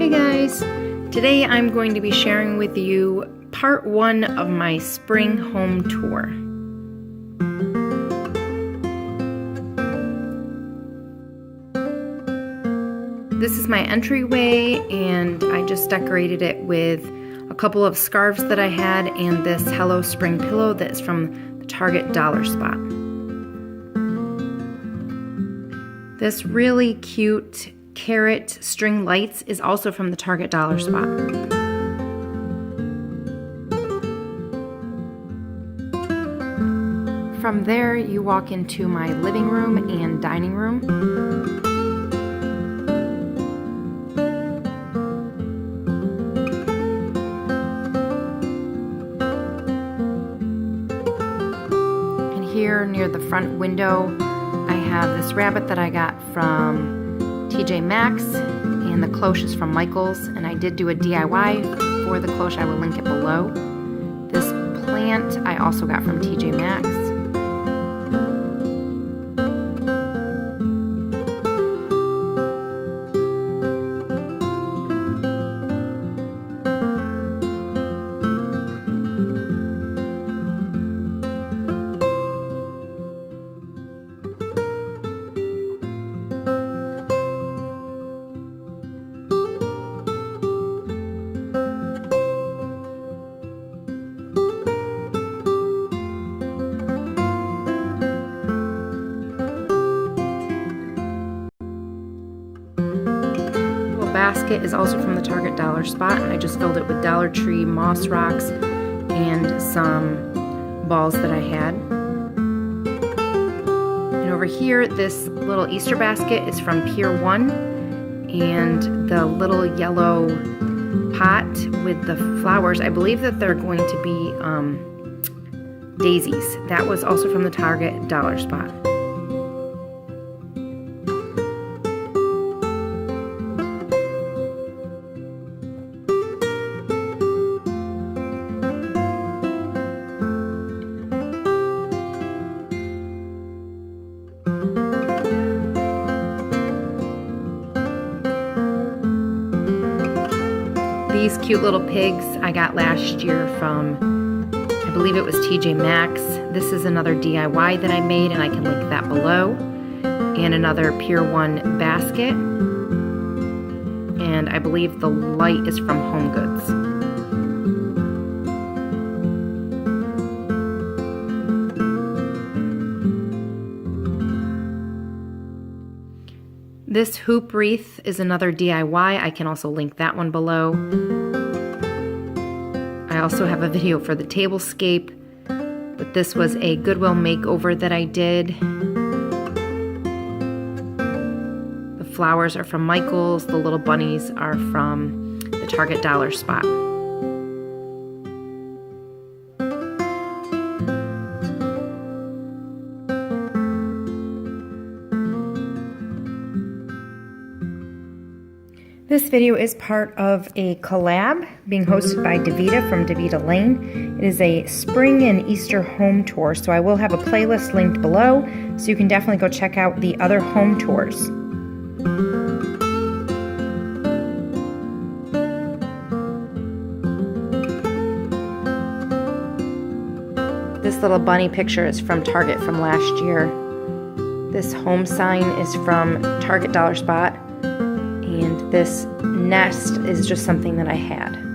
Hi guys! Today I'm going to be sharing with you part 1 of my spring home tour. This is my entryway and I just decorated it with a couple of scarves that I had and this Hello Spring pillow that's from the Target Dollar Spot. This really cute carrot string lights is also from the Target Dollar Spot. From there you walk into my living room and dining room. And here near the front window I have this rabbit that I got from TJ Maxx, and the cloche is from Michael's, and I did do a DIY for the cloche. I will link it below. This plant I also got from TJ Maxx. Basket is also from the Target Dollar Spot, and I just filled it with Dollar Tree moss rocks and some balls that I had. And over here, this little Easter basket is from Pier 1, and the little yellow pot with the flowers, I believe that they're going to be daisies. That was also from the Target Dollar Spot. These cute little pigs I got last year from, I believe it was TJ Maxx. This is another DIY that I made, and I can link that below. And another Pier 1 basket. And I believe the light is from Home Goods. This hoop wreath is another DIY. I can also link that one below. I also have a video for the tablescape, but this was a Goodwill makeover that I did. The flowers are from Michael's. The little bunnies are from the Target Dollar Spot. This video is part of a collab being hosted by Davita from Davita Lane. It is a spring and Easter home tour, so I will have a playlist linked below, so you can definitely go check out the other home tours. This little bunny picture is from Target from last year. This home sign is from Target Dollar Spot. And this nest is just something that I had.